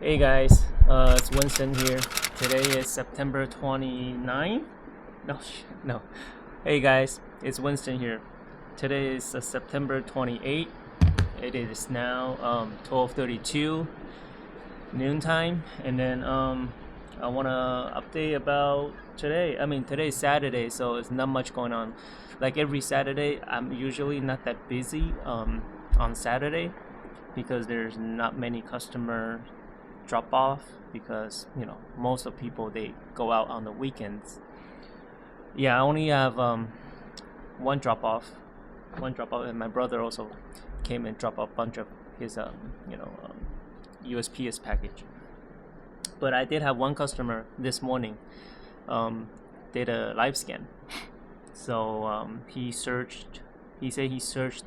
Hey guys, it's Winston here. Today is September 29th? No. Hey guys, it's Winston here. Today is September 28th. It is now 12:32 noontime, and then I want to update about today. Today's Saturday, so it's not much going on. Like every Saturday, I'm usually not that busy on Saturday because there's not many customer drop off, because most of people, they go out on the weekends. I only have one drop off, and my brother also came and dropped off a bunch of his USPS package. But I did have one customer this morning did a live scan. So he said he searched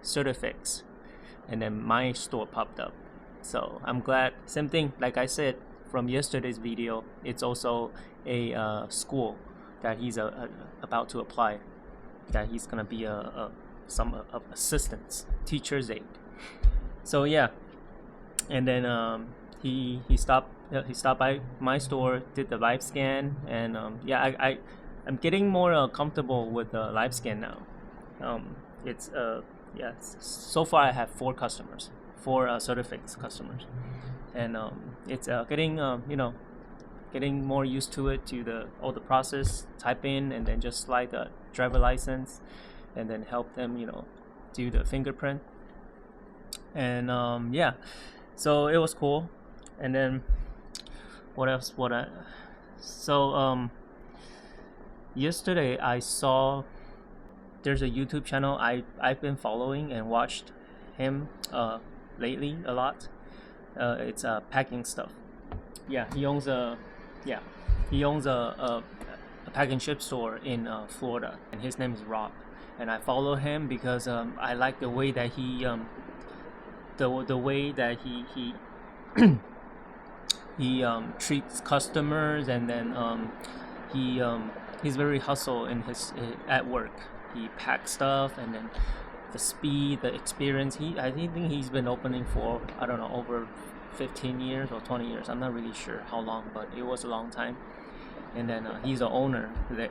Certifix, and then my store popped up. So I'm glad. Same thing, like I said from yesterday's video, it's also a school that he's about to apply, that he's gonna be some assistance, teacher's aide. So yeah, and then he stopped by my store, did the live scan, and I'm getting more comfortable with the live scan now. So far I have four Certifix customers, and it's getting getting more used to it, to all the process, type in and then just slide the driver license, and then help them do the fingerprint, and so it was cool. And then what else? Yesterday I saw there's a YouTube channel I've been following and watched him lately a lot. It's packing stuff. He owns a pack and ship store in Florida, and his name is Lark. And I follow him because I like the way that he he treats customers, and then he's very hustle in his at work. He packs stuff, and then the speed, the experience. I think he's been opening for, I don't know, over 15 years or 20 years. I'm not really sure how long, but it was a long time. And then he's the owner there.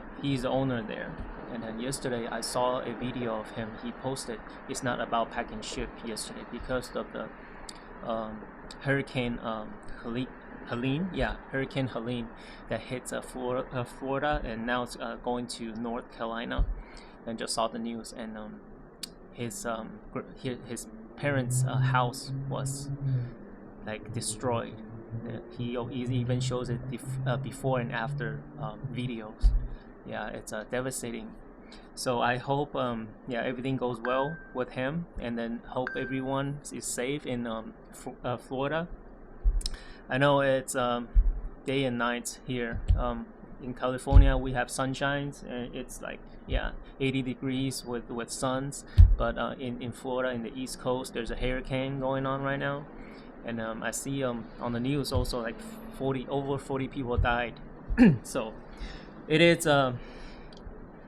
And then yesterday I saw a video of him. He posted, it's not about pack and ship yesterday because of the Hurricane Helene. Hurricane Helene that hits Florida, and now it's going to North Carolina. And just saw the news, and his parents' house was like destroyed. He even shows it before and after videos. It's devastating. So I hope everything goes well with him, and then hope everyone is safe in Florida. I know it's day and night here. In California we have sunshines, and it's like 80 degrees with suns, but in Florida, in the East Coast, there's a hurricane going on right now, and I see on the news also like over 40 people died. So it is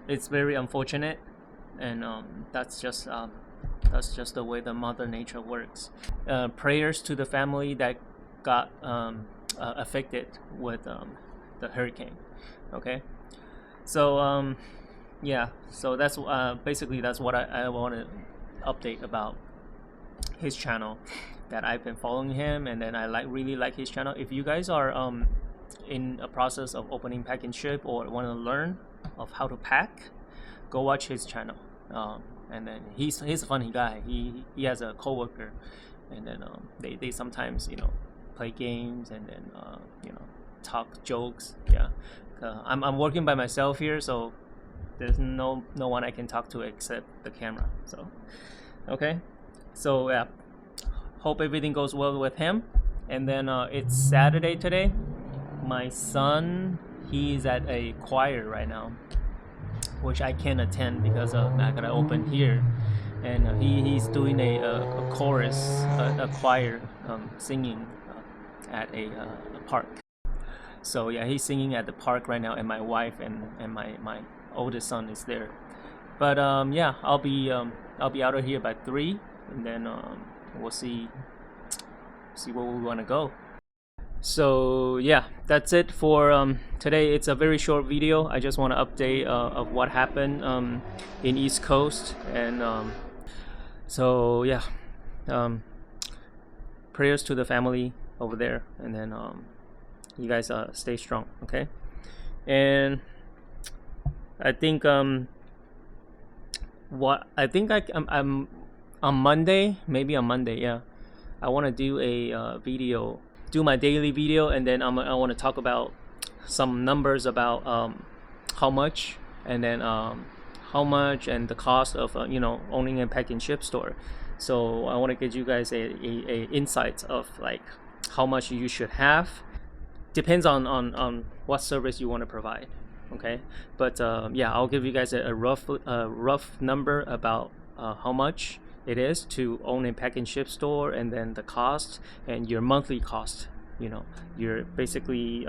it's very unfortunate, and that's just the way the Mother Nature works. Prayers to the family that got affected with the hurricane. Okay, so so that's basically that's what I want to update about his channel, that I've been following him, and then I really like his channel. If you guys are in a process of opening pack and ship, or want to learn of how to pack, go watch his channel. And then he's a funny guy. He has a coworker, and then they sometimes play games, and then talk jokes. I'm working by myself here, so there's no one I can talk to except the camera. So okay, so hope everything goes well with him. And then it's Saturday today. My son, he's at a choir right now, which I can't attend because I gotta open here, and he's doing a chorus, a choir, singing at a park. So he's singing at the park right now, and my wife and my oldest son is there. But I'll be out of here by 3, and then we'll see where we want to go. So yeah, that's it for today. It's a very short video. I just want to update of what happened in East Coast, and so yeah, prayers to the family over there, and then you guys stay strong, okay? And I think I'm on Monday, maybe on Monday, yeah, I want to do a video, do my daily video, and then I want to talk about some numbers about how much, and then how much and the cost of owning a pack and ship store. So I want to get you guys a insight of like how much you should have. Depends on what service you want to provide, okay? But yeah, I'll give you guys a rough number about how much it is to own a pack and ship store, and then the cost and your monthly cost. You're basically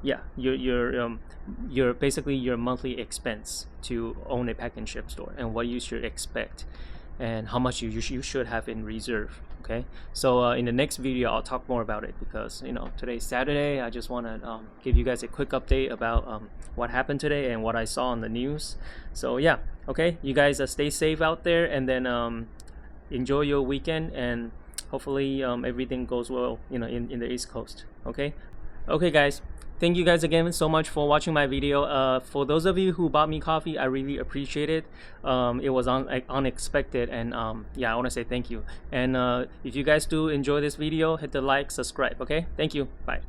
you're basically your monthly expense to own a pack and ship store, and what you should expect, and how much you should have in reserve. Okay, so in the next video I'll talk more about it, because today's Saturday. I just want to give you guys a quick update about what happened today and what I saw on the news. So yeah, okay, you guys stay safe out there, and then enjoy your weekend, and hopefully everything goes well in the East Coast. Okay guys, thank you guys again so much for watching my video. For those of you who bought me coffee, I really appreciate it. It was unexpected, and yeah, I want to say thank you. And if you guys do enjoy this video, hit the like, subscribe. Okay, thank you, bye.